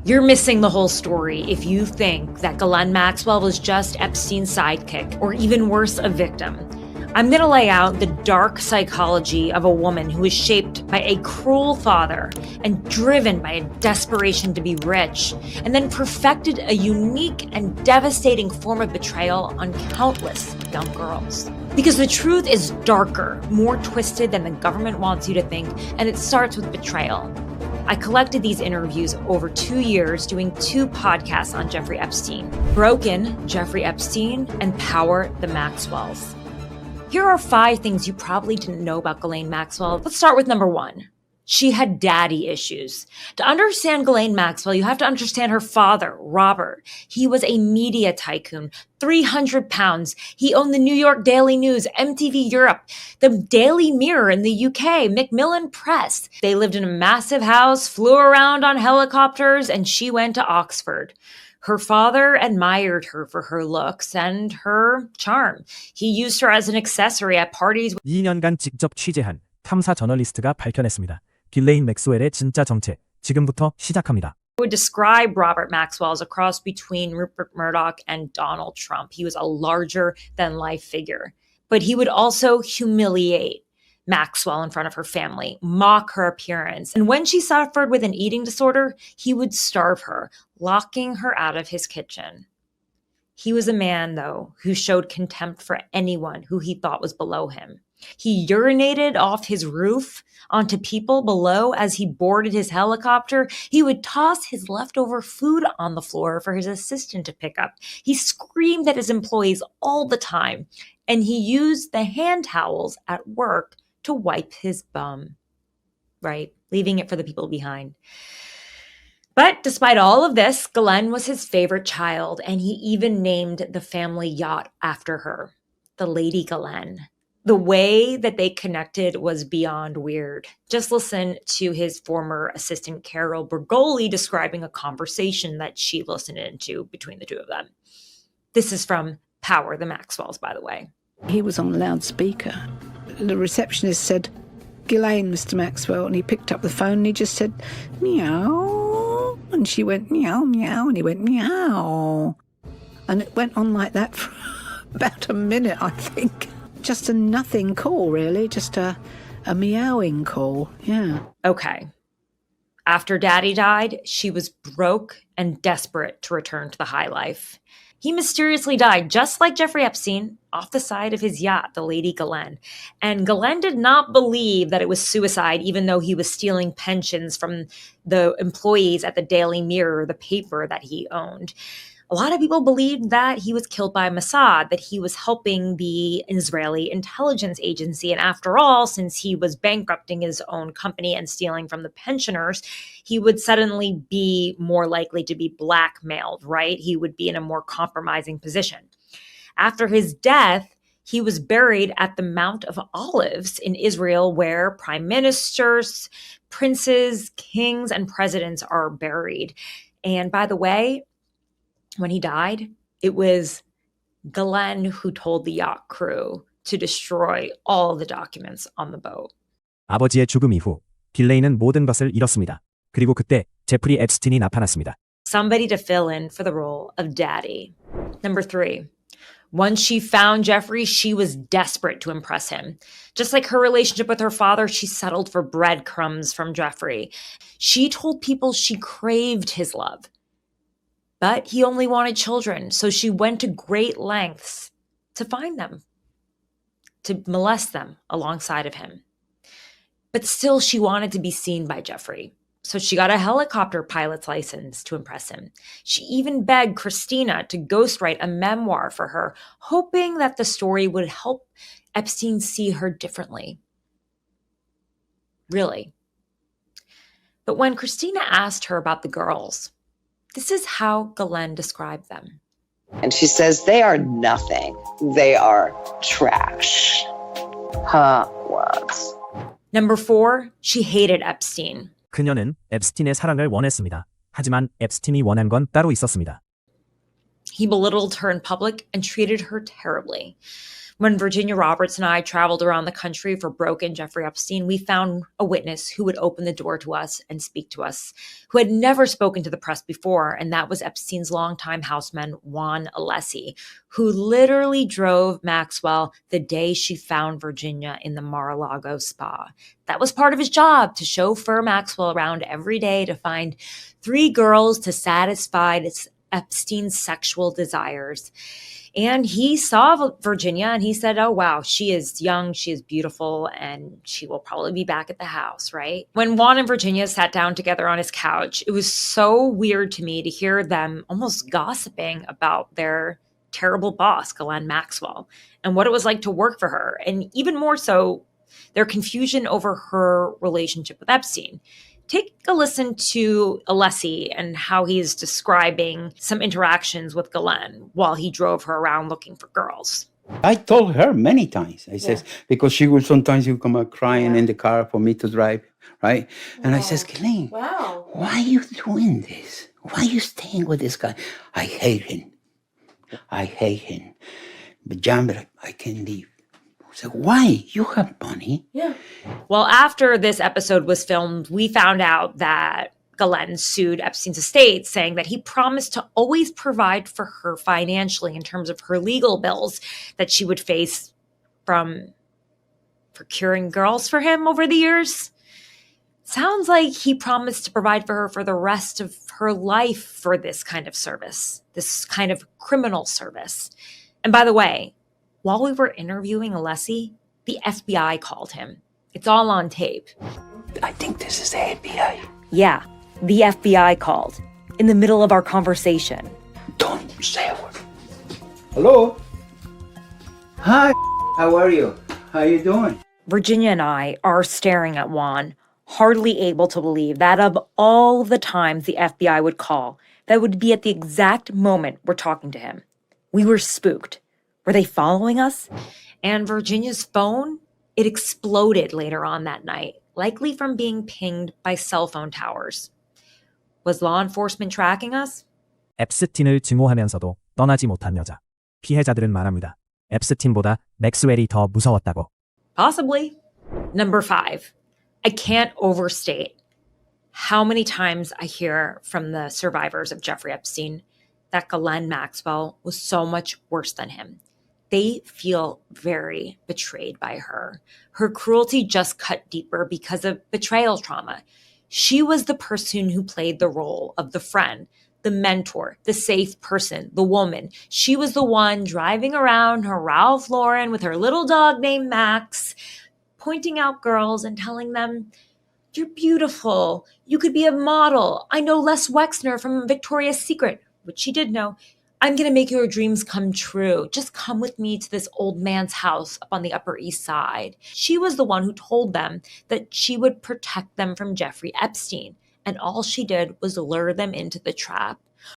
You're missing the whole story if you think that Ghislaine Maxwell was just Epstein's sidekick, or even worse, a victim. I'm going to lay out the dark psychology of a woman who is shaped by a cruel father and driven by a desperation to be rich, and then perfected a unique and devastating form of betrayal on countless young girls. Because the truth is darker, more twisted than the government wants you to think, and it starts with betrayal. I collected these interviews over 2 years doing 2 podcasts on Jeffrey Epstein, Broken, Jeffrey Epstein, and Power, the Maxwells. Here are 5 things you probably didn't know about Ghislaine Maxwell. Let's start with number 1. She had daddy issues. To understand Ghislaine Maxwell, you have to understand her father, Robert. He was a media tycoon, 300 pounds. He owned the New York Daily News, MTV Europe, the Daily Mirror in the UK, Macmillan Press. They lived in a massive house, flew around on helicopters, and she went to Oxford. Her father admired her for her looks and her charm. He used her as an accessory at parties. 2년간 직접 취재한 탐사 저널리스트가 밝혀냈습니다. 길레인 맥스웰의 진짜 정체, 지금부터 시작합니다. I would describe Robert Maxwell as a cross between Rupert Murdoch and Donald Trump. He was a larger-than-life figure. But he would also humiliate Maxwell in front of her family, mock her appearance. And when she suffered with an eating disorder, he would starve her, locking her out of his kitchen. He was a man, though, who showed contempt for anyone who he thought was below him. He urinated off his roof onto people below as he boarded his helicopter. He would toss his leftover food on the floor for his assistant to pick up. He screamed at his employees all the time, and he used the hand towels at work to wipe his bum, right? Leaving it for the people behind. But despite all of this, Ghislaine was his favorite child, and he even named the family yacht after her, the Lady Ghislaine. The way that they connected was beyond weird. Just listen to his former assistant Carol Bergoli describing a conversation that she listened into between the 2 of them. This is from Power, the Maxwells, by the way. He was on loudspeaker. The receptionist said, "Ghislaine, Mr. Maxwell," and he picked up the phone and he just said, "Meow." And she went, "Meow, meow," and he went, "Meow." And it went on like that for about a minute, I think. Just a nothing call, really. Just a meowing call, yeah. Okay. After Daddy died, she was broke and desperate to return to the high life. He mysteriously died, just like Jeffrey Epstein, off the side of his yacht, the Lady Ghislaine. And Ghislaine did not believe that it was suicide, even though he was stealing pensions from the employees at the Daily Mirror, the paper that he owned. A lot of people believed that he was killed by Mossad, that he was helping the Israeli intelligence agency. And after all, since he was bankrupting his own company and stealing from the pensioners, he would suddenly be more likely to be blackmailed, right? He would be in a more compromising position. After his death, he was buried at the Mount of Olives in Israel, where prime ministers, princes, kings, and presidents are buried. And by the way, when he died, it was Ghislaine who told the yacht crew to destroy all the documents on the boat. 아버지의 죽음 이후 길레인은 모든 것을 잃었습니다. 그리고 그때 제프리 엡스틴이 나타났습니다. Somebody to fill in for the role of daddy. Number 3. Once she found Jeffrey, she was desperate to impress him. Just like her relationship with her father, she settled for breadcrumbs from Jeffrey. She told people she craved his love. But he only wanted children, so she went to great lengths to find them, to molest them alongside of him. But still, she wanted to be seen by Jeffrey. So she got a helicopter pilot's license to impress him. She even begged Christina to ghostwrite a memoir for her, hoping that the story would help Epstein see her differently. Really. But when Christina asked her about the girls, this is how Ghislaine described them. And she says, they are nothing. They are trash. What? Number 4, she hated Epstein. 그녀는 엡스틴의 사랑을 원했습니다. 하지만 엡스틴이 원한 건 따로 있었습니다. He belittled her in public and treated her terribly. When Virginia Roberts and I traveled around the country for Broken Jeffrey Epstein, we found a witness who would open the door to us and speak to us, who had never spoken to the press before, and that was Epstein's longtime houseman, Juan Alessi, who literally drove Maxwell the day she found Virginia in the Mar-a-Lago spa. That was part of his job, to chauffeur Maxwell around every day to find 3 girls to satisfy Epstein's sexual desires. And he saw Virginia and he said, oh, wow, she is young, she is beautiful, and she will probably be back at the house, right? When Juan and Virginia sat down together on his couch, it was so weird to me to hear them almost gossiping about their terrible boss, Ghislaine Maxwell, and what it was like to work for her. And even more so, their confusion over her relationship with Epstein. Take a listen to Alessi and how he's describing some interactions with Ghislaine while he drove her around looking for girls. I told her many times. I says, because she will sometimes come out crying in the car for me to drive, right? And I says, Ghislaine, why are you doing this? Why are you staying with this guy? I hate him. But John, I can't leave. So why? You have money. Yeah. Well, after this episode was filmed, we found out that Ghislaine sued Epstein's estate, saying that he promised to always provide for her financially in terms of her legal bills that she would face from procuring girls for him over the years. Sounds like he promised to provide for her for the rest of her life for this kind of service, this kind of criminal service. And by the way, while we were interviewing Alessi, the FBI called him. It's all on tape. I think this is the FBI. Yeah, the FBI called in the middle of our conversation. Don't say a word. Hello? Hi, how are you? How you doing? Virginia and I are staring at Juan, hardly able to believe that of all the times the FBI would call, that would be at the exact moment we're talking to him. We were spooked. Were they following us? And Virginia's phone, it exploded later on that night, likely from being pinged by cell phone towers. Was law enforcement tracking us? 엡스틴을 증오하면서도 떠나지 못한 여자. 피해자들은 말합니다. 엡스틴보다 맥스웰이 더 무서웠다고. Possibly. Number 5. I can't overstate how many times I hear from the survivors of Jeffrey Epstein that Ghislaine Maxwell was so much worse than him. They feel very betrayed by her. Her cruelty just cut deeper because of betrayal trauma. She was the person who played the role of the friend, the mentor, the safe person, the woman. She was the one driving around her Ralph Lauren with her little dog named Max, pointing out girls and telling them, you're beautiful. You could be a model. I know Les Wexner from Victoria's Secret, which she did know. I'm going to make your dreams come true. Just come with me to this old man's house up on the Upper East Side. She was the one who told them that she would protect them from Jeffrey Epstein. And all she did was lure them into the trap.